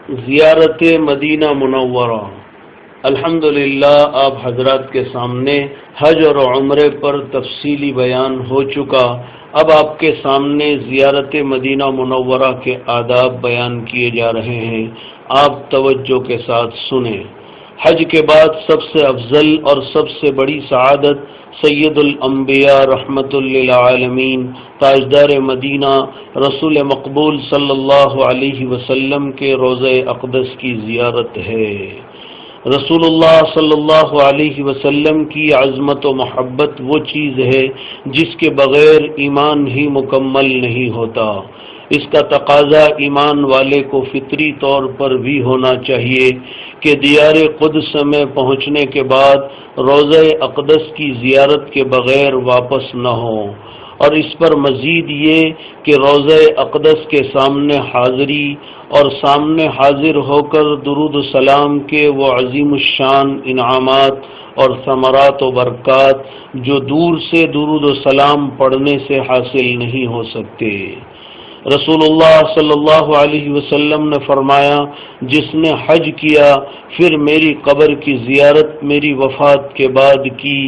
زیارت مدینہ منورہ۔ الحمدللہ آپ حضرات کے سامنے حج اور عمرے پر تفصیلی بیان ہو چکا۔ اب آپ کے سامنے زیارت مدینہ منورہ کے آداب بیان کیے جا رہے ہیں، آپ توجہ کے ساتھ سنیں۔ حج کے بعد سب سے افضل اور سب سے بڑی سعادت سید الانبیاء رحمت للعالمین تاجدار مدینہ رسول مقبول صلی اللہ علیہ وسلم کے روضہ اقدس کی زیارت ہے۔ رسول اللہ صلی اللہ علیہ وسلم کی عظمت و محبت وہ چیز ہے جس کے بغیر ایمان ہی مکمل نہیں ہوتا۔ اس کا تقاضا ایمان والے کو فطری طور پر بھی ہونا چاہیے کہ دیار قدس میں پہنچنے کے بعد روضہ اقدس کی زیارت کے بغیر واپس نہ ہو، اور اس پر مزید یہ کہ روضہ اقدس کے سامنے حاضری اور سامنے حاضر ہو کر درود و سلام کے وہ عظیم الشان انعامات اور ثمرات و برکات جو دور سے درود و سلام پڑھنے سے حاصل نہیں ہو سکتے۔ رسول اللہ صلی اللہ علیہ وسلم نے فرمایا، جس نے حج کیا پھر میری قبر کی زیارت میری وفات کے بعد کی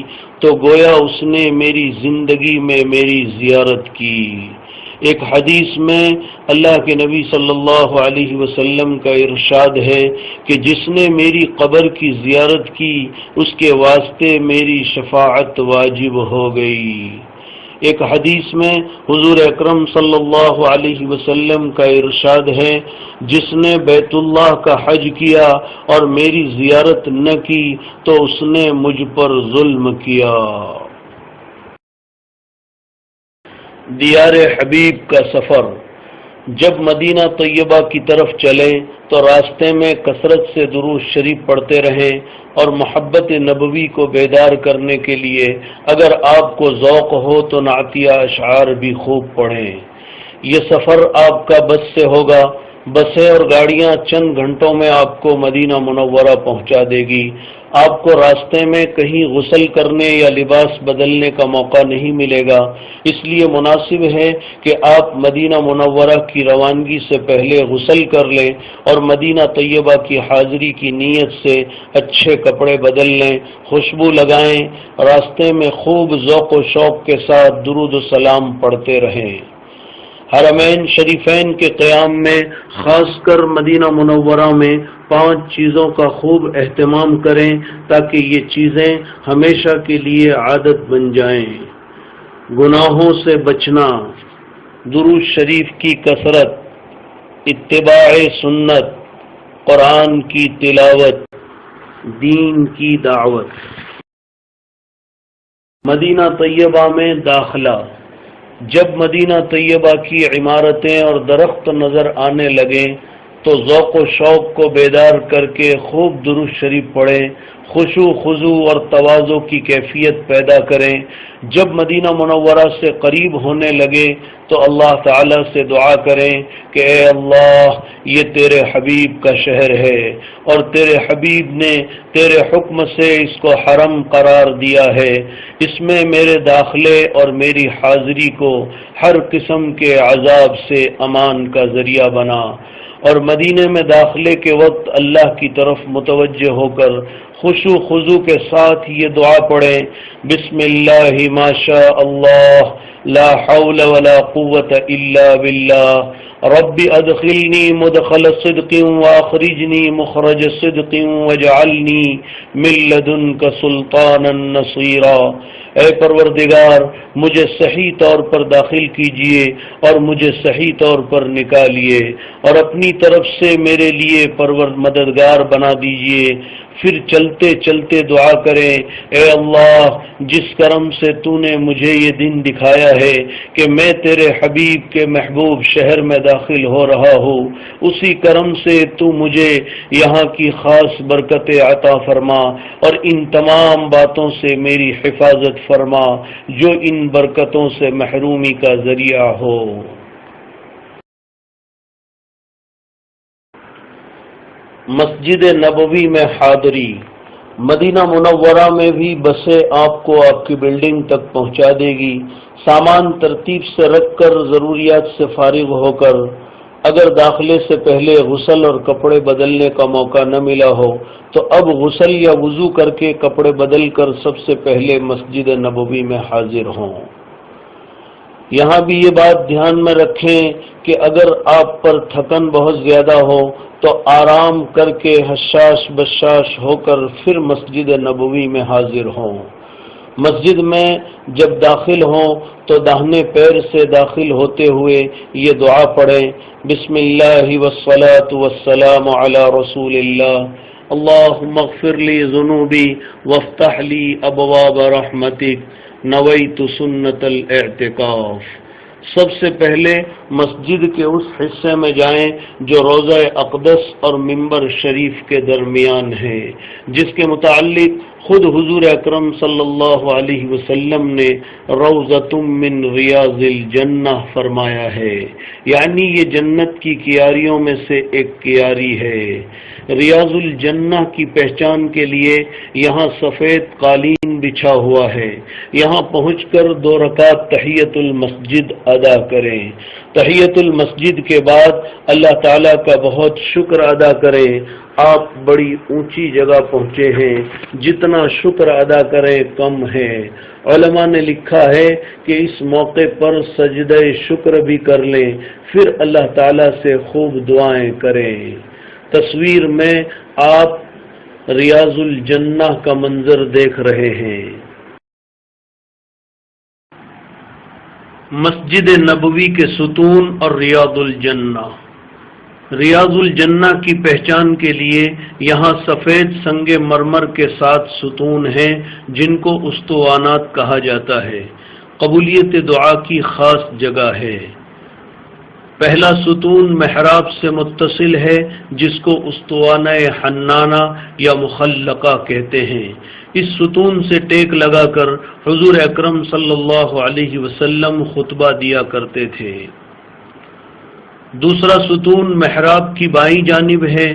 تو گویا اس نے میری زندگی میں میری زیارت کی۔ ایک حدیث میں اللہ کے نبی صلی اللہ علیہ وسلم کا ارشاد ہے کہ جس نے میری قبر کی زیارت کی اس کے واسطے میری شفاعت واجب ہو گئی۔ ایک حدیث میں حضور اکرم صلی اللہ علیہ وسلم کا ارشاد ہے، جس نے بیت اللہ کا حج کیا اور میری زیارت نہ کی تو اس نے مجھ پر ظلم کیا۔ دیار حبیب کا سفر۔ جب مدینہ طیبہ کی طرف چلیں تو راستے میں کثرت سے درود شریف پڑھتے رہیں اور محبت نبوی کو بیدار کرنے کے لیے اگر آپ کو ذوق ہو تو نعتیہ اشعار بھی خوب پڑھیں۔ یہ سفر آپ کا بس سے ہوگا۔ بسیں اور گاڑیاں چند گھنٹوں میں آپ کو مدینہ منورہ پہنچا دے گی۔ آپ کو راستے میں کہیں غسل کرنے یا لباس بدلنے کا موقع نہیں ملے گا، اس لیے مناسب ہے کہ آپ مدینہ منورہ کی روانگی سے پہلے غسل کر لیں اور مدینہ طیبہ کی حاضری کی نیت سے اچھے کپڑے بدل لیں، خوشبو لگائیں، راستے میں خوب ذوق و شوق کے ساتھ درود و سلام پڑھتے رہیں۔ حرمین شریفین کے قیام میں خاص کر مدینہ منورہ میں 5 چیزوں کا خوب اہتمام کریں تاکہ یہ چیزیں ہمیشہ کے لیے عادت بن جائیں۔ گناہوں سے بچنا، درود شریف کی کثرت، اتباع سنت، قرآن کی تلاوت، دین کی دعوت۔ مدینہ طیبہ میں داخلہ۔ جب مدینہ طیبہ کی عمارتیں اور درخت نظر آنے لگیں تو ذوق و شوق کو بیدار کر کے خوب درود شریف پڑھیں، خشوع خضوع اور تواضع کی کیفیت پیدا کریں۔ جب مدینہ منورہ سے قریب ہونے لگے تو اللہ تعالی سے دعا کریں کہ اے اللہ، یہ تیرے حبیب کا شہر ہے اور تیرے حبیب نے تیرے حکم سے اس کو حرم قرار دیا ہے، اس میں میرے داخلے اور میری حاضری کو ہر قسم کے عذاب سے امان کا ذریعہ بنا۔ اور مدینے میں داخلے کے وقت اللہ کی طرف متوجہ ہو کر خشوع خضوع کے ساتھ یہ دعا پڑھیں، بسم اللہ ما شاء اللہ لا حول ولا قوت الا باللہ رب ادخلنی مدخل صدق واخرجنی مخرج صدق واجعلنی من لدنک سلطانا نصیرا۔ اے پروردگار، مجھے صحیح طور پر داخل کیجئے اور مجھے صحیح طور پر نکالیے اور اپنی طرف سے میرے لیے مددگار بنا دیجئے۔ پھر چلتے چلتے دعا کریں، اے اللہ، جس کرم سے تو نے مجھے یہ دن دکھایا ہے کہ میں تیرے حبیب کے محبوب شہر میں داخل ہو رہا ہوں، اسی کرم سے تو مجھے یہاں کی خاص برکتیں عطا فرما اور ان تمام باتوں سے میری حفاظت فرما جو ان برکتوں سے محرومی کا ذریعہ ہو۔ مسجد نبوی میں حاضری۔ مدینہ منورہ میں بھی بسیں آپ کو آپ کی بلڈنگ تک پہنچا دے گی۔ سامان ترتیب سے رکھ کر ضروریات سے فارغ ہو کر اگر داخلے سے پہلے غسل اور کپڑے بدلنے کا موقع نہ ملا ہو تو اب غسل یا وضو کر کے کپڑے بدل کر سب سے پہلے مسجد نبوی میں حاضر ہوں۔ یہاں بھی یہ بات دھیان میں رکھیں کہ اگر آپ پر تھکن بہت زیادہ ہو تو آرام کر کے حشاش بشاش ہو کر پھر مسجد نبوی میں حاضر ہوں۔ مسجد میں جب داخل ہوں تو داہنے پیر سے داخل ہوتے ہوئے یہ دعا پڑھیں، بسم اللہ والصلاة والسلام علی رسول اللہ، اللہم اغفر لی ذنوبی وافتح لی ابواب رحمتک، نویت سنت الاعتکاف۔ سب سے پہلے مسجد کے اس حصے میں جائیں جو روضہ اقدس اور منبر شریف کے درمیان ہے، جس کے متعلق خود حضور اکرم صلی اللہ علیہ وسلم نے روضۃ من ریاض الجنہ فرمایا ہے، یعنی یہ جنت کی کیاریوں میں سے ایک کیاری ہے۔ ریاض الجنہ کی پہچان کے لیے یہاں سفید قالین بچھا ہوا ہے، یہاں پہنچ کر 2 رکعت تحیۃ المسجد ادا کریں۔ تحیۃ المسجد کے بعد اللہ تعالیٰ کا بہت شکر ادا کریں۔ آپ بڑی اونچی جگہ پہنچے ہیں، جتنا شکر ادا کریں کم ہے۔ علماء نے لکھا ہے کہ اس موقع پر سجدہ شکر بھی کر لیں، پھر اللہ تعالیٰ سے خوب دعائیں کریں۔ تصویر میں آپ ریاض الجنہ کا منظر دیکھ رہے ہیں۔ مسجد نبوی کے ستون اور ریاض الجنہ۔ ریاض الجنہ کی پہچان کے لیے یہاں سفید سنگ مرمر کے 7 ستون ہیں جن کو اسطوانات کہا جاتا ہے۔ قبولیت دعا کی خاص جگہ ہے۔ پہلا ستون محراب سے متصل ہے جس کو اسطوانہ حنانہ یا مخلقہ کہتے ہیں۔ اس ستون سے ٹیک لگا کر حضور اکرم صلی اللہ علیہ وسلم خطبہ دیا کرتے تھے۔ دوسرا ستون محراب کی بائیں جانب ہے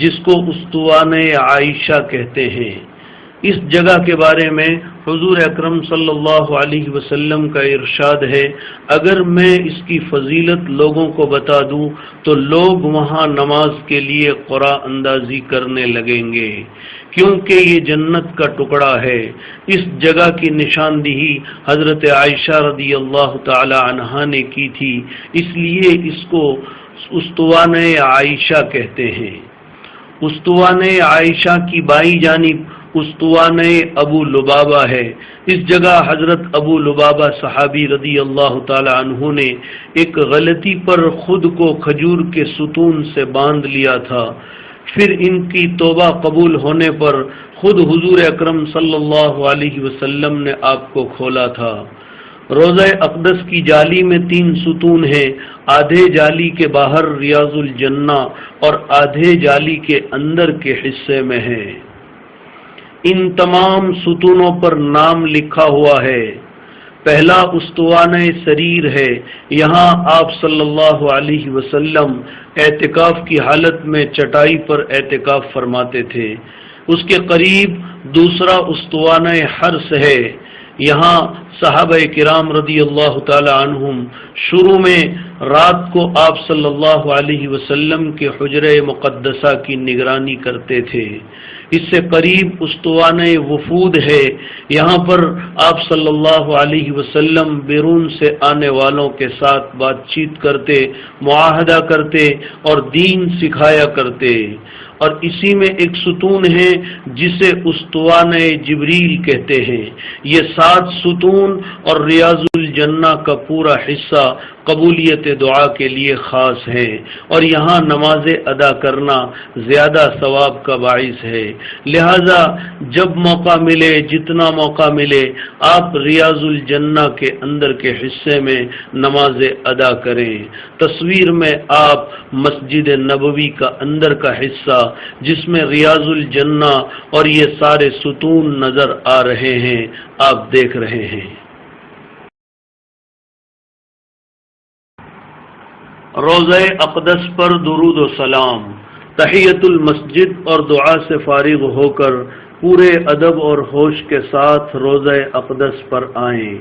جس کو اسطوانہ عائشہ کہتے ہیں۔ اس جگہ کے بارے میں حضور اکرم صلی اللہ علیہ وسلم کا ارشاد ہے، اگر میں اس کی فضیلت لوگوں کو بتا دوں تو لوگ وہاں نماز کے لیے قرآن اندازی کرنے لگیں گے، کیونکہ یہ جنت کا ٹکڑا ہے۔ اس جگہ کی نشاندہی حضرت عائشہ رضی اللہ تعالی عنہا نے کی تھی، اس لیے اس کو اسطوانہ عائشہ کہتے ہیں۔ اسطوانہ عائشہ کی بائیں جانب اسطوانہ ابو لبابہ ہے۔ اس جگہ حضرت ابو لبابہ صحابی رضی اللہ تعالی عنہ نے ایک غلطی پر خود کو کھجور کے ستون سے باندھ لیا تھا، پھر ان کی توبہ قبول ہونے پر خود حضور اکرم صلی اللہ علیہ وسلم نے آپ کو کھولا تھا۔ روضہ اقدس کی جالی میں 3 ستون ہیں، آدھے جالی کے باہر ریاض الجنہ اور آدھے جالی کے اندر کے حصے میں ہیں۔ ان تمام ستونوں پر نام لکھا ہوا ہے۔ پہلا اسطوانہ سریر ہے، یہاں آپ صلی اللہ علیہ وسلم اعتکاف کی حالت میں چٹائی پر اعتکاف فرماتے تھے۔ اس کے قریب دوسرا اسطوانہ حرس ہے، یہاں صحابہ کرام رضی اللہ تعالی عنہم شروع میں رات کو آپ صلی اللہ علیہ وسلم کے حجرہ مقدسہ کی نگرانی کرتے تھے۔ اس سے قریب اسطوانہ وفود ہے، یہاں پر آپ صلی اللہ علیہ وسلم بیرون سے آنے والوں کے ساتھ بات چیت کرتے، معاہدہ کرتے اور دین سکھایا کرتے۔ اور اسی میں ایک ستون ہے جسے اسطوانہ جبریل کہتے ہیں۔ یہ 7 ستون اور ریاض الجنہ کا پورا حصہ قبولیت دعا کے لیے خاص ہے، اور یہاں نماز ادا کرنا زیادہ ثواب کا باعث ہے۔ لہذا جب موقع ملے، جتنا موقع ملے، آپ ریاض الجنہ کے اندر کے حصے میں نماز ادا کریں۔ تصویر میں آپ مسجد نبوی کا اندر کا حصہ جس میں ریاض الجنہ اور یہ سارے ستون نظر آ رہے ہیں، آپ دیکھ رہے ہیں۔ روضہ اقدس پر درود و سلام۔ تحیۃ المسجد اور دعا سے فارغ ہو کر پورے ادب اور ہوش کے ساتھ روضہ اقدس پر آئیں۔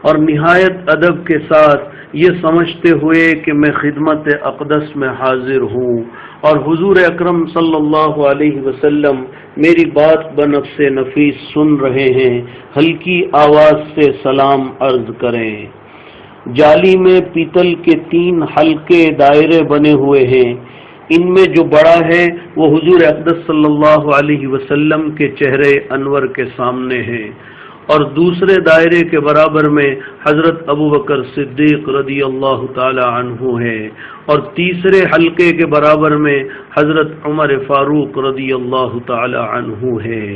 اور نہایت ادب کے ساتھ یہ سمجھتے ہوئے کہ میں خدمت اقدس میں حاضر ہوں اور حضور اکرم صلی اللہ علیہ وسلم میری بات بنفس نفیس سن رہے ہیں، ہلکی آواز سے سلام عرض کریں۔ جالی میں پیتل کے 3 حلقے دائرے بنے ہوئے ہیں، ان میں جو بڑا ہے وہ حضور اقدس صلی اللہ علیہ وسلم کے چہرے انور کے سامنے ہے، اور دوسرے دائرے کے برابر میں حضرت ابو بکر صدیق رضی اللہ تعالی عنہ ہے، اور تیسرے حلقے کے برابر میں حضرت عمر فاروق رضی اللہ تعالی عنہ ہے۔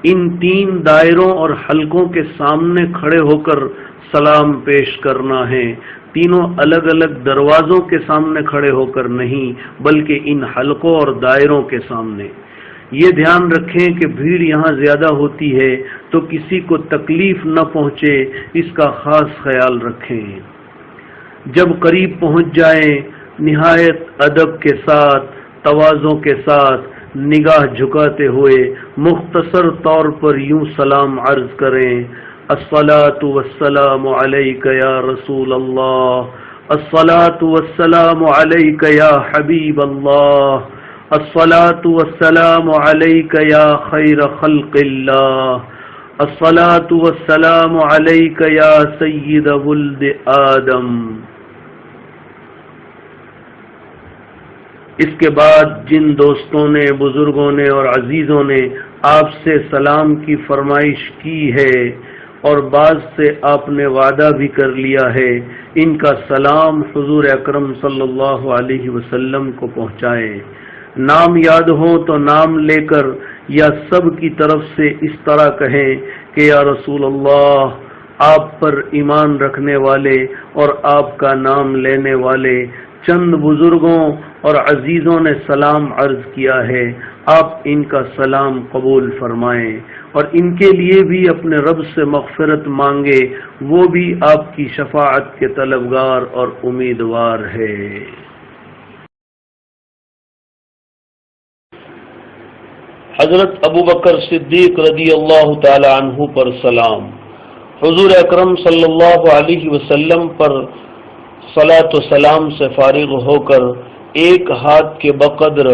ان 3 دائروں اور حلقوں کے سامنے کھڑے ہو کر سلام پیش کرنا ہے، تینوں الگ الگ دروازوں کے سامنے کھڑے ہو کر نہیں، بلکہ ان حلقوں اور دائروں کے سامنے۔ یہ دھیان رکھیں کہ بھیڑ یہاں زیادہ ہوتی ہے تو کسی کو تکلیف نہ پہنچے، اس کا خاص خیال رکھیں۔ جب قریب پہنچ جائیں نہایت ادب کے ساتھ، تواضع کے ساتھ، نگاہ جھکاتے ہوئے مختصر طور پر یوں سلام عرض کریں: الصلاۃ والسلام علیک یا رسول اللہ، الصلاۃ والسلام علیک یا حبیب اللہ، الصلاۃ والسلام علیک یا خیر خلق اللہ، الصلاۃ والسلام علیک یا سید ولد آدم۔ اس کے بعد جن دوستوں نے، بزرگوں نے اور عزیزوں نے آپ سے سلام کی فرمائش کی ہے اور بعض سے آپ نے وعدہ بھی کر لیا ہے، ان کا سلام حضور اکرم صلی اللہ علیہ وسلم کو پہنچائیں۔ نام یاد ہو تو نام لے کر یا سب کی طرف سے اس طرح کہیں کہ یا رسول اللہ، آپ پر ایمان رکھنے والے اور آپ کا نام لینے والے چند بزرگوں اور عزیزوں نے سلام عرض کیا ہے، آپ ان کا سلام قبول فرمائیں اور ان کے لیے بھی اپنے رب سے مغفرت مانگے، وہ بھی آپ کی شفاعت کے طلبگار اور امیدوار ہے۔ حضرت ابو بکر صدیق رضی اللہ تعالی عنہ پر سلام۔ حضور اکرم صلی اللہ علیہ وسلم پر صلاۃ و سلام سے فارغ ہو کر ایک ہاتھ کے بقدر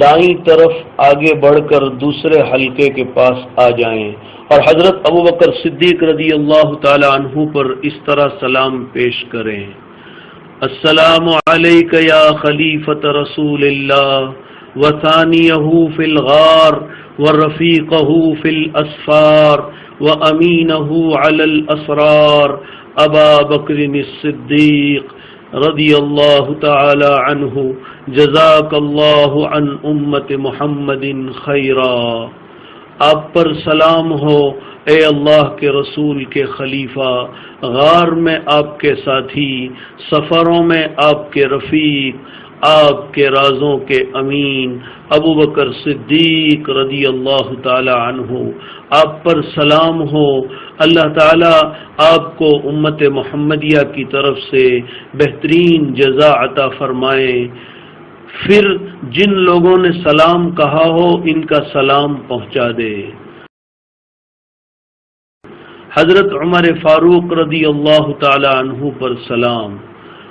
دائیں طرف آگے بڑھ کر دوسرے حلقے کے پاس آ جائیں اور حضرت ابو بکر صدیق رضی اللہ تعالی عنہ پر اس طرح سلام پیش کریں: السلام علیک یا خلیفۃ رسول اللہ وثانیہ فی الغار ورفیقہ فی الاسفار وامینہ علی الاسرار ابا بکر الصدیق رضی اللہ تعالی عنہ، جزاک اللہ عن امت محمد خیرا۔ آپ پر سلام ہو اے اللہ کے رسول کے خلیفہ، غار میں آپ کے ساتھی، سفروں میں آپ کے رفیق، آپ کے رازوں کے امین ابو بکر صدیق رضی اللہ تعالی عنہ، آپ پر سلام ہو، اللہ تعالی آپ کو امت محمدیہ کی طرف سے بہترین جزا عطا فرمائے۔ پھر جن لوگوں نے سلام کہا ہو ان کا سلام پہنچا دے۔ حضرت عمر فاروق رضی اللہ تعالی عنہ پر سلام۔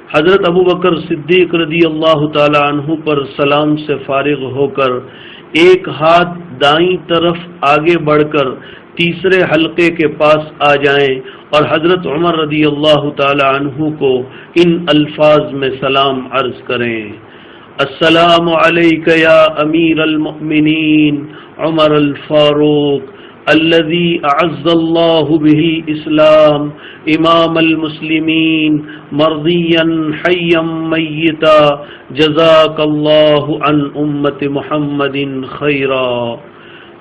حضرت ابو بکر صدیق رضی اللہ تعالی عنہ پر سلام سے فارغ ہو کر ایک ہاتھ دائیں طرف آگے بڑھ کر تیسرے حلقے کے پاس آ جائیں اور حضرت عمر رضی اللہ تعالی عنہ کو ان الفاظ میں سلام عرض کریں: السلام علیک یا امیر المؤمنین عمر الفاروق الذي اعز الله به الاسلام امام المسلمین مرضیا حیا میتا جزاک اللہ عن امت محمد خیرا۔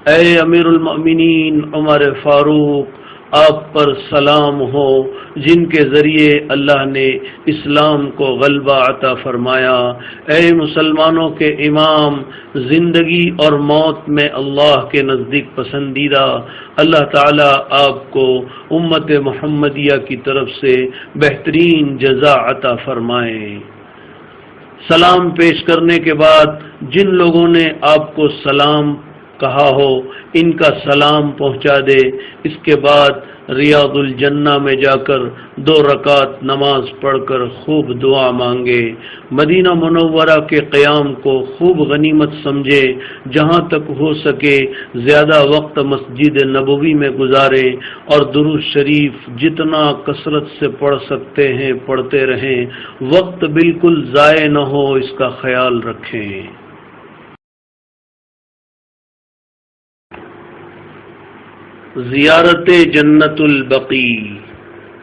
اے امیر المؤمنین عمر فاروق، آپ پر سلام ہو جن کے ذریعے اللہ نے اسلام کو غلبہ عطا فرمایا۔ اے مسلمانوں کے امام، زندگی اور موت میں اللہ کے نزدیک پسندیدہ، اللہ تعالیٰ آپ کو امت محمدیہ کی طرف سے بہترین جزا عطا فرمائے۔ سلام پیش کرنے کے بعد جن لوگوں نے آپ کو سلام کہا ہو ان کا سلام پہنچا دے، اس کے بعد ریاض الجنہ میں جا کر 2 رکعت نماز پڑھ کر خوب دعا مانگے، مدینہ منورہ کے قیام کو خوب غنیمت سمجھے، جہاں تک ہو سکے زیادہ وقت مسجد نبوی میں گزاریں اور درود شریف جتنا کثرت سے پڑھ سکتے ہیں پڑھتے رہیں، وقت بالکل ضائع نہ ہو اس کا خیال رکھیں۔ زیارت جنت البقیع۔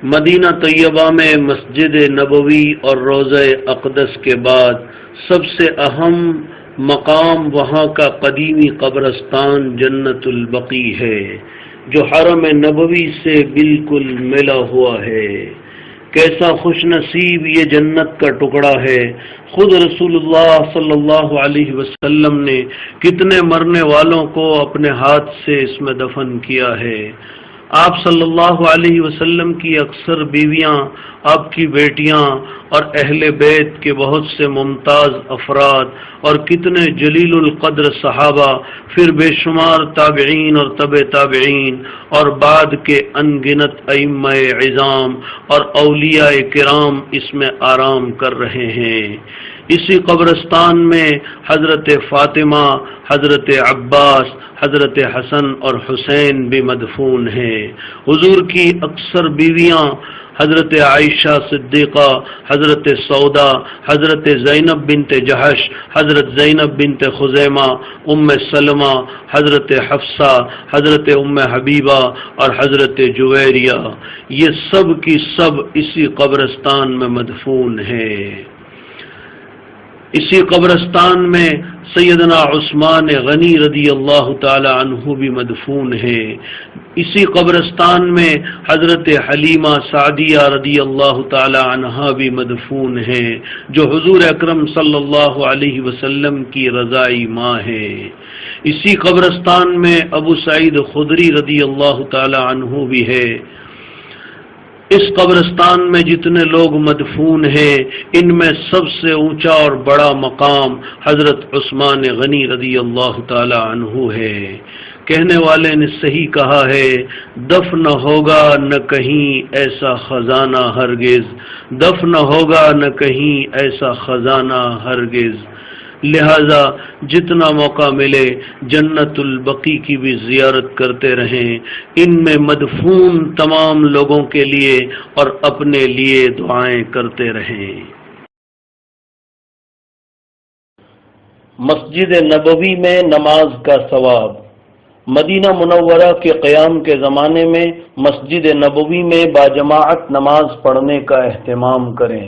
مدینہ طیبہ میں مسجد نبوی اور روضہ اقدس کے بعد سب سے اہم مقام وہاں کا قدیمی قبرستان جنت البقیع ہے، جو حرم نبوی سے بالکل ملا ہوا ہے۔ کیسا خوش نصیب یہ جنت کا ٹکڑا ہے، خود رسول اللہ صلی اللہ علیہ وسلم نے کتنے مرنے والوں کو اپنے ہاتھ سے اس میں دفن کیا ہے۔ آپ صلی اللہ علیہ وسلم کی اکثر بیویاں، آپ کی بیٹیاں اور اہل بیت کے بہت سے ممتاز افراد اور کتنے جلیل القدر صحابہ، پھر بے شمار تابعین اور تبع تابعین اور بعد کے ان گنت ائمہ عظام اور اولیاء کرام اس میں آرام کر رہے ہیں۔ اسی قبرستان میں حضرت فاطمہ، حضرت عباس، حضرت حسن اور حسین بھی مدفون ہیں۔ حضور کی اکثر بیویاں حضرت عائشہ صدیقہ، حضرت سودا، حضرت زینب بنت جہش، حضرت زینب بنت خزیمہ، ام سلمہ، حضرت حفصہ، حضرت ام حبیبہ اور حضرت جویریہ، یہ سب کی سب اسی قبرستان میں مدفون ہیں۔ اسی قبرستان میں سیدنا عثمان غنی رضی اللہ تعالی عنہ بھی مدفون ہیں۔ اسی قبرستان میں حضرت حلیمہ سعدیہ رضی اللہ تعالی عنہا بھی مدفون ہیں، جو حضور اکرم صلی اللہ علیہ وسلم کی رضائی ماں ہیں۔ اسی قبرستان میں ابو سعید خدری رضی اللہ تعالی عنہ بھی ہے۔ اس قبرستان میں جتنے لوگ مدفون ہیں، ان میں سب سے اونچا اور بڑا مقام حضرت عثمان غنی رضی اللہ تعالی عنہ ہے۔ کہنے والے نے صحیح کہا ہے، دفن ہوگا نہ کہیں ایسا خزانہ ہرگز، دفن ہوگا نہ کہیں ایسا خزانہ ہرگز۔ لہذا جتنا موقع ملے جنت البقیع کی بھی زیارت کرتے رہیں، ان میں مدفون تمام لوگوں کے لیے اور اپنے لیے دعائیں کرتے رہیں۔ مسجد نبوی میں نماز کا ثواب۔ مدینہ منورہ کے قیام کے زمانے میں مسجد نبوی میں باجماعت نماز پڑھنے کا اہتمام کریں۔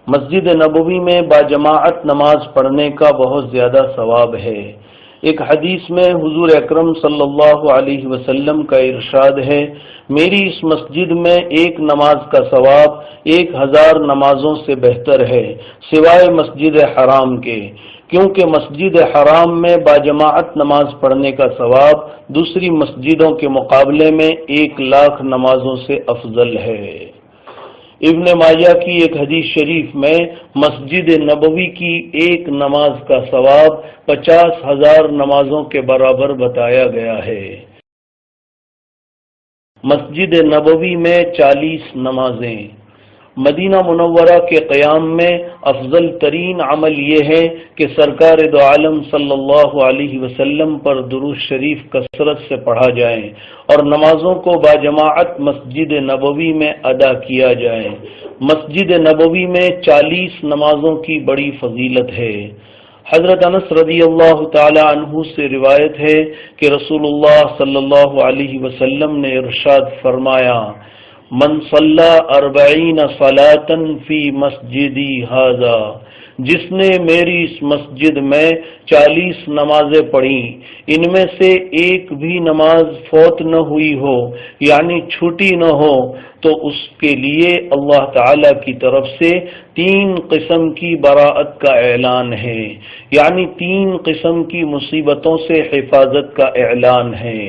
مسجد نبوی میں باجماعت نماز پڑھنے کا بہت زیادہ ثواب ہے۔ ایک حدیث میں حضور اکرم صلی اللہ علیہ وسلم کا ارشاد ہے، میری اس مسجد میں ایک نماز کا ثواب 1000 نمازوں سے بہتر ہے، سوائے مسجد حرام کے، کیونکہ مسجد حرام میں باجماعت نماز پڑھنے کا ثواب دوسری مسجدوں کے مقابلے میں 1,00,000 نمازوں سے افضل ہے۔ ابن ماجہ کی ایک حدیث شریف میں مسجد نبوی کی ایک نماز کا ثواب 50,000 نمازوں کے برابر بتایا گیا ہے۔ مسجد نبوی میں 40 نمازیں۔ مدینہ منورہ کے قیام میں افضل ترین عمل یہ ہے کہ سرکار دو عالم صلی اللہ علیہ وسلم پر درود شریف کثرت سے پڑھا جائے اور نمازوں کو باجماعت مسجد نبوی میں ادا کیا جائے۔ مسجد نبوی میں 40 نمازوں کی بڑی فضیلت ہے۔ حضرت انس رضی اللہ تعالی عنہ سے روایت ہے کہ رسول اللہ صلی اللہ علیہ وسلم نے ارشاد فرمایا، من صلی 40 صلاۃ فی مسجدی ھذا، جس نے میری اس مسجد میں 40 نمازیں پڑھی، ان میں سے ایک بھی نماز فوت نہ ہوئی ہو یعنی چھوٹی نہ ہو، تو اس کے لیے اللہ تعالی کی طرف سے 3 قسم کی براءت کا اعلان ہے، یعنی 3 قسم کی مصیبتوں سے حفاظت کا اعلان ہے۔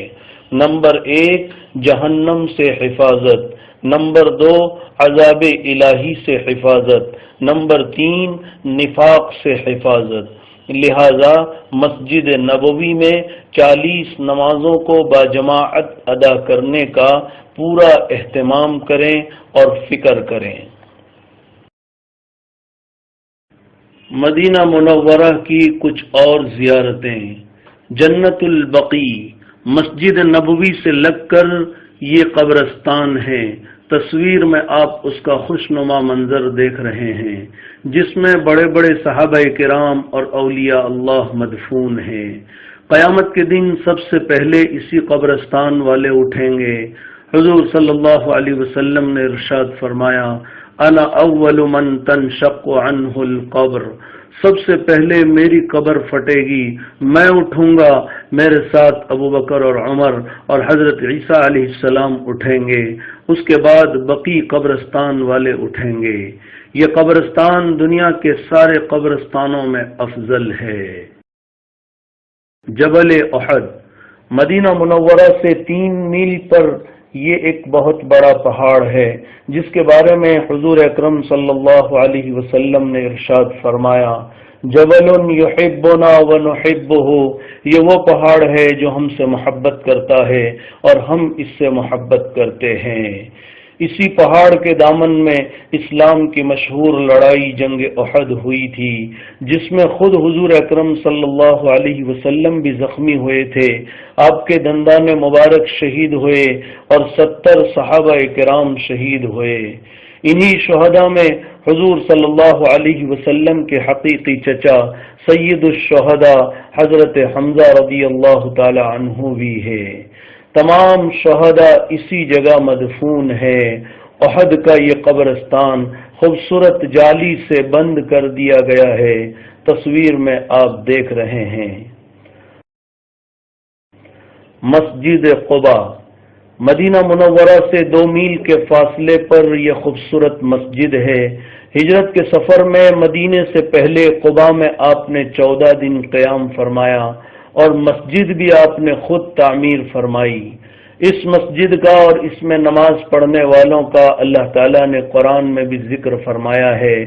نمبر 1 جہنم سے حفاظت، نمبر 2 عذاب الہی سے حفاظت، نمبر 3 نفاق سے حفاظت۔ لہذا مسجد نبوی میں 40 نمازوں کو باجماعت ادا کرنے کا پورا اہتمام کریں اور فکر کریں۔ مدینہ منورہ کی کچھ اور زیارتیں۔ جنت البقیع مسجد نبوی سے لگ کر یہ قبرستان ہے۔ تصویر میں آپ اس کا خوشنما منظر دیکھ رہے ہیں، جس میں بڑے بڑے صحابہ کرام اور اولیاء اللہ مدفون ہیں۔ قیامت کے دن سب سے پہلے اسی قبرستان والے اٹھیں گے۔ حضور صلی اللہ علیہ وسلم نے ارشاد فرمایا، انا اول من تنشق عنہ القبر، سب سے پہلے میری قبر پھٹے گی، میں اٹھوں گا، میرے ساتھ ابو بکر اور عمر اور حضرت عیسیٰ علیہ السلام اٹھیں گے، اس کے بعد بقیع قبرستان والے اٹھیں گے۔ یہ قبرستان دنیا کے سارے قبرستانوں میں افضل ہے۔ جبل احد مدینہ منورہ سے 3 میل پر یہ ایک بہت بڑا پہاڑ ہے، جس کے بارے میں حضور اکرم صلی اللہ علیہ وسلم نے ارشاد فرمایا، جبل یحبنا ونحبہ، یہ وہ پہاڑ ہے جو ہم سے محبت کرتا ہے اور ہم اس سے محبت کرتے ہیں۔ اسی پہاڑ کے دامن میں اسلام کی مشہور لڑائی جنگ احد ہوئی تھی، جس میں خود حضور اکرم صلی اللہ علیہ وسلم بھی زخمی ہوئے تھے، آپ کے دندان مبارک شہید ہوئے اور 70 صحابہ کرام شہید ہوئے۔ انہی شہداء میں حضور صلی اللہ علیہ وسلم کے حقیقی چچا سید الشہداء حضرت حمزہ رضی اللہ تعالی عنہ بھی ہے۔ تمام شہداء اسی جگہ مدفون ہے۔ احد کا یہ قبرستان خوبصورت جالی سے بند کر دیا گیا ہے، تصویر میں آپ دیکھ رہے ہیں۔ مسجد قباء مدینہ منورہ سے 2 میل کے فاصلے پر یہ خوبصورت مسجد ہے۔ ہجرت کے سفر میں مدینے سے پہلے قباء میں آپ نے 14 دن قیام فرمایا اور مسجد بھی آپ نے خود تعمیر فرمائی۔ اس مسجد کا اور اس میں نماز پڑھنے والوں کا اللہ تعالیٰ نے قرآن میں بھی ذکر فرمایا ہے،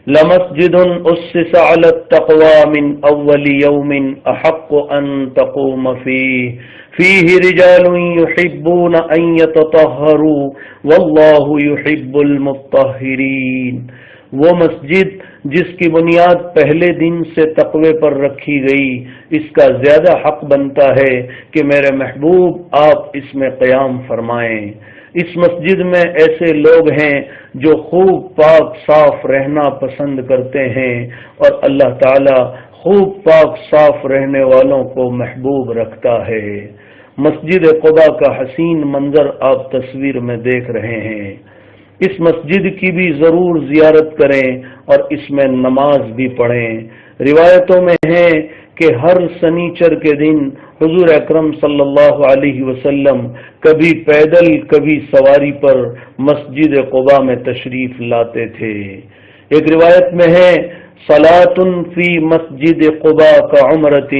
لَمَسْجِدٌ أُسِّسَ عَلَى التَّقْوَى مِنْ أَوَّلِ يَوْمٍ أَحَقُّ أَن تَقُومَ فِيهِ رِجَالٌ يُحِبُّونَ أَن يَتَطَهَّرُوا وَاللَّهُ يُحِبُّ الْمُطَّهِّرِينَ، وہ مسجد جس کی بنیاد پہلے دن سے تقوی پر رکھی گئی، اس کا زیادہ حق بنتا ہے کہ میرے محبوب آپ اس میں قیام فرمائیں۔ اس مسجد میں ایسے لوگ ہیں جو خوب پاک صاف رہنا پسند کرتے ہیں اور اللہ تعالی خوب پاک صاف رہنے والوں کو محبوب رکھتا ہے۔ مسجد قباء کا حسین منظر آپ تصویر میں دیکھ رہے ہیں۔ اس مسجد کی بھی ضرور زیارت کریں اور اس میں نماز بھی پڑھیں۔ روایتوں میں ہے کہ ہر سنیچر کے دن حضور اکرم صلی اللہ علیہ وسلم کبھی پیدل کبھی سواری پر مسجد قباء میں تشریف لاتے تھے۔ ایک روایت میں ہے، صلاۃ فی مسجد قباء کا عمرۃ،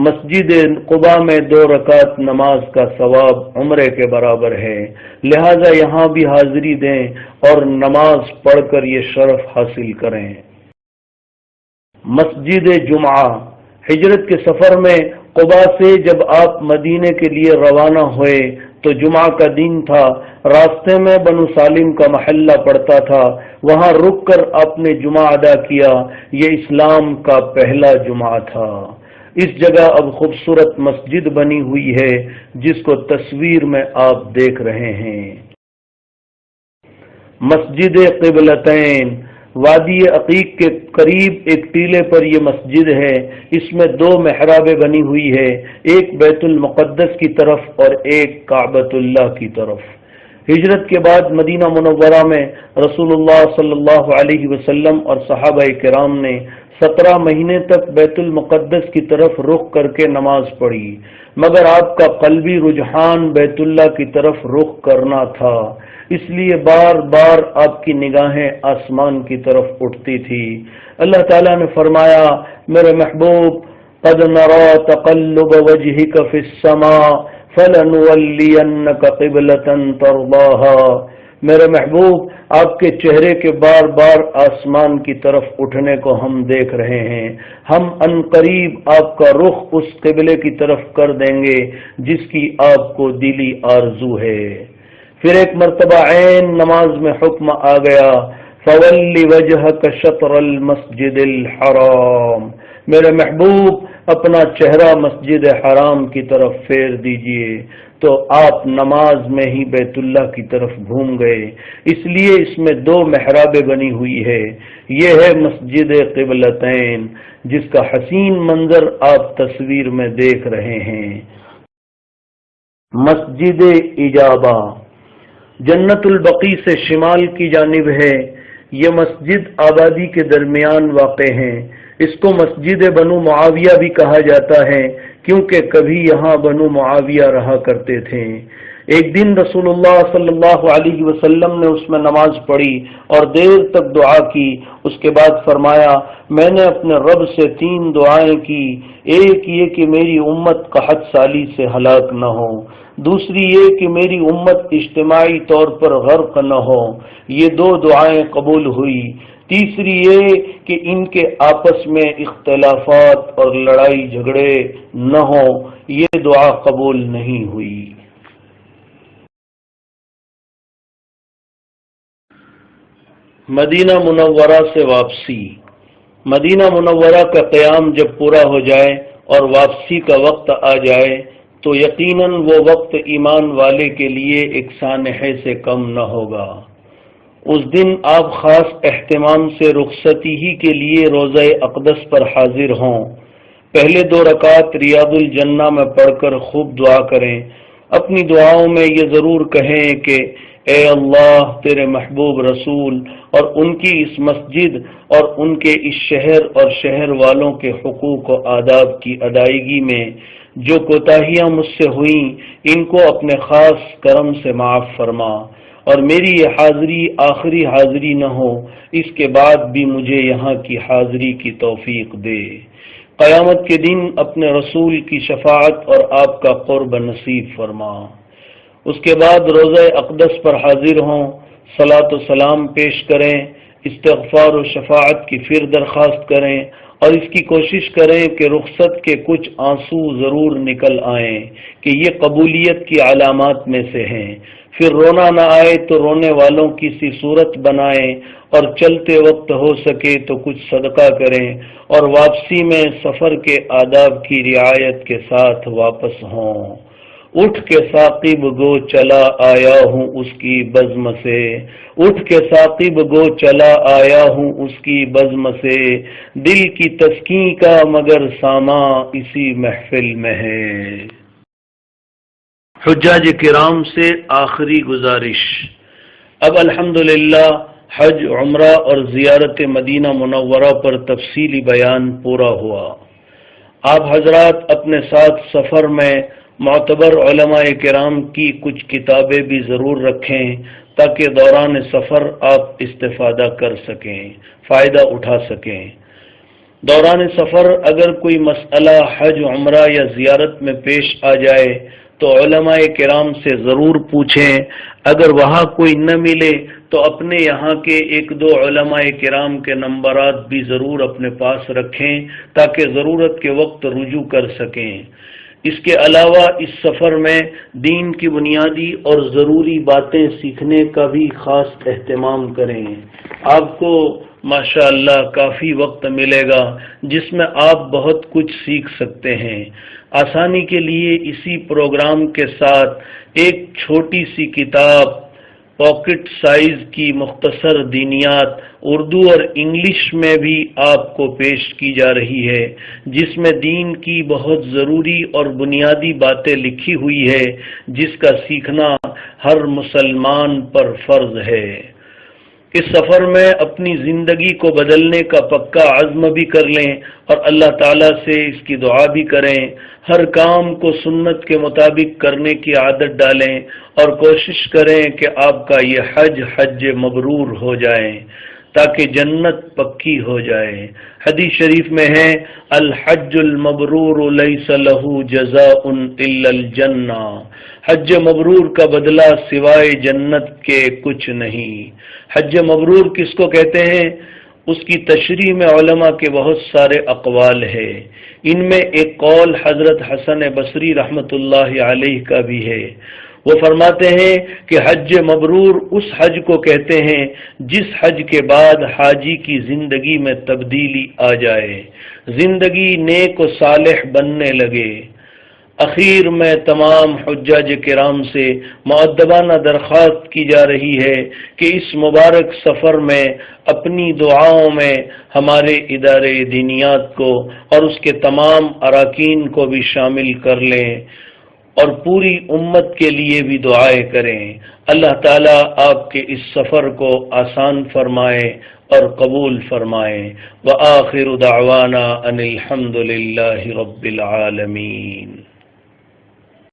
مسجد قباء میں 2 رکعت نماز کا ثواب عمرے کے برابر ہے، لہذا یہاں بھی حاضری دیں اور نماز پڑھ کر یہ شرف حاصل کریں۔ مسجد جمعہ ہجرت کے سفر میں قباء سے جب آپ مدینے کے لیے روانہ ہوئے تو جمعہ کا دن تھا، راستے میں بنو سالم کا محلہ پڑتا تھا، وہاں رک کر آپ نے جمعہ ادا کیا۔ یہ اسلام کا پہلا جمعہ تھا۔ اس جگہ اب خوبصورت مسجد بنی ہوئی ہے جس کو تصویر میں آپ دیکھ رہے ہیں۔ مسجد قبلتین وادی عقیق کے قریب ایک ٹیلے پر یہ مسجد ہے، اس میں 2 محرابیں بنی ہوئی ہے، ایک بیت المقدس کی طرف اور ایک کعبۃ اللہ کی طرف۔ ہجرت کے بعد مدینہ منورہ میں رسول اللہ صلی اللہ علیہ وسلم اور صحابہ کرام نے 17 مہینے تک بیت المقدس کی طرف رخ کر کے نماز پڑھی، مگر آپ کا قلبی رجحان بیت اللہ کی طرف رخ کرنا تھا، اس لیے بار بار آپ کی نگاہیں آسمان کی طرف اٹھتی تھی۔ اللہ تعالیٰ نے فرمایا، میرے محبوب، قد نرى تقلب وجهك في السماء فلنولينك قبلة ترضاها، میرے محبوب، آپ کے چہرے کے بار بار آسمان کی طرف اٹھنے کو ہم دیکھ رہے ہیں۔ ہم عنقریب آپ کا رخ اس قبلے کی طرف کر دیں گے جس کی آپ کو دلی آرزو ہے۔ پھر ایک مرتبہ عین نماز میں حکم آ گیا، فَوَلِّ وَجْهَكَ شَطْرَ الْمَسْجِدِ الْحَرَامِ، میرے محبوب اپنا چہرہ مسجد حرام کی طرف پھیر دیجئے۔ تو آپ نماز میں ہی بیت اللہ کی طرف گھوم گئے، اس لیے اس میں 2 محرابیں بنی ہوئی ہے۔ یہ ہے مسجد قبلتین جس کا حسین منظر آپ تصویر میں دیکھ رہے ہیں۔ مسجد اجابہ جنت البقیع سے شمال کی جانب ہے۔ یہ مسجد آبادی کے درمیان واقع ہے۔ اس کو مسجد بنو معاویہ بھی کہا جاتا ہے کیونکہ کبھی یہاں بنو معاویہ رہا کرتے تھے۔ ایک دن رسول اللہ صلی اللہ علیہ وسلم نے اس میں نماز پڑھی اور دیر تک دعا کی۔ اس کے بعد فرمایا، میں نے اپنے رب سے 3 دعائیں کی، ایک یہ کہ میری امت قحط سالی سے ہلاک نہ ہو، دوسری یہ کہ میری امت اجتماعی طور پر غرق نہ ہو، یہ 2 دعائیں قبول ہوئی، تیسری یہ کہ ان کے آپس میں اختلافات اور لڑائی جھگڑے نہ ہوں، یہ دعا قبول نہیں ہوئی۔ مدینہ منورہ سے واپسی۔ مدینہ منورہ کا قیام جب پورا ہو جائے اور واپسی کا وقت آ جائے تو یقیناً وہ وقت ایمان والے کے لیے ایک سانحے سے کم نہ ہوگا۔ اس دن آپ خاص اہتمام سے رخصتی ہی کے لیے روضہ اقدس پر حاضر ہوں۔ پہلے 2 رکعت ریاض الجنہ میں پڑھ کر خوب دعا کریں۔ اپنی دعاؤں میں یہ ضرور کہیں کہ اے اللہ، تیرے محبوب رسول اور ان کی اس مسجد اور ان کے اس شہر اور شہر والوں کے حقوق و آداب کی ادائیگی میں جو کوتاہیاں مجھ سے ہوئیں ان کو اپنے خاص کرم سے معاف فرما، اور میری یہ حاضری آخری حاضری نہ ہو، اس کے بعد بھی مجھے یہاں کی حاضری کی توفیق دے۔ قیامت کے دن اپنے رسول کی شفاعت اور آپ کا قرب نصیب فرما۔ اس کے بعد روضہ اقدس پر حاضر ہوں، صلاۃ و سلام پیش کریں، استغفار و شفاعت کی پھر درخواست کریں اور اس کی کوشش کریں کہ رخصت کے کچھ آنسو ضرور نکل آئیں کہ یہ قبولیت کی علامات میں سے ہیں۔ پھر رونا نہ آئے تو رونے والوں کی سی صورت بنائیں اور چلتے وقت ہو سکے تو کچھ صدقہ کریں اور واپسی میں سفر کے آداب کی رعایت کے ساتھ واپس ہوں۔ اٹھ کے ثاقب گو چلا آیا ہوں اس کی بزم سے، اٹھ کے ثاقب گو چلا آیا ہوں اس کی بزم سے، دل کی تسکین کا مگر ساما اسی محفل میں ہے۔ حجاج کرام سے آخری گزارش۔ اب الحمدللہ حج، عمرہ اور زیارت مدینہ منورہ پر تفصیلی بیان پورا ہوا۔ آپ حضرات اپنے ساتھ سفر میں معتبر علماء کرام کی کچھ کتابیں بھی ضرور رکھیں تاکہ دوران سفر آپ استفادہ کر سکیں، فائدہ اٹھا سکیں۔ دوران سفر اگر کوئی مسئلہ حج، عمرہ یا زیارت میں پیش آ جائے تو علماء کرام سے ضرور پوچھیں۔ اگر وہاں کوئی نہ ملے تو اپنے یہاں کے 1-2 علماء کرام کے نمبرات بھی ضرور اپنے پاس رکھیں تاکہ ضرورت کے وقت رجوع کر سکیں۔ اس کے علاوہ اس سفر میں دین کی بنیادی اور ضروری باتیں سیکھنے کا بھی خاص اہتمام کریں۔ آپ کو ماشاءاللہ کافی وقت ملے گا جس میں آپ بہت کچھ سیکھ سکتے ہیں۔ آسانی کے لیے اسی پروگرام کے ساتھ ایک چھوٹی سی کتاب پاکٹ سائز کی مختصر دینیات اردو اور انگلش میں بھی آپ کو پیش کی جا رہی ہے، جس میں دین کی بہت ضروری اور بنیادی باتیں لکھی ہوئی ہے جس کا سیکھنا ہر مسلمان پر فرض ہے۔ اس سفر میں اپنی زندگی کو بدلنے کا پکا عزم بھی کر لیں اور اللہ تعالیٰ سے اس کی دعا بھی کریں۔ ہر کام کو سنت کے مطابق کرنے کی عادت ڈالیں اور کوشش کریں کہ آپ کا یہ حج مبرور ہو جائے۔ تاکہ جنت پکی ہو جائے۔ حدیث شریف میں ہے الحج المبرور لیس لہ جزاء الا الجنہ، حج مبرور کا بدلہ سوائے جنت کے کچھ نہیں۔ حج مبرور کس کو کہتے ہیں؟ اس کی تشریح میں علماء کے بہت سارے اقوال ہے، ان میں ایک قول حضرت حسن بصری رحمۃ اللہ علیہ کا بھی ہے۔ وہ فرماتے ہیں کہ حج مبرور اس حج کو کہتے ہیں جس حج کے بعد حاجی کی زندگی میں تبدیلی آ جائے، زندگی نیک و صالح بننے لگے۔ اخیر میں تمام حجاج کرام سے مؤدبانہ درخواست کی جا رہی ہے کہ اس مبارک سفر میں اپنی دعاؤں میں ہمارے ادارے دینیات کو اور اس کے تمام اراکین کو بھی شامل کر لیں اور پوری امت کے لیے بھی دعائیں کریں۔ اللہ تعالیٰ آپ کے اس سفر کو آسان فرمائے اور قبول فرمائے۔ وآخر دعوانا ان الحمد للہ رب العالمین۔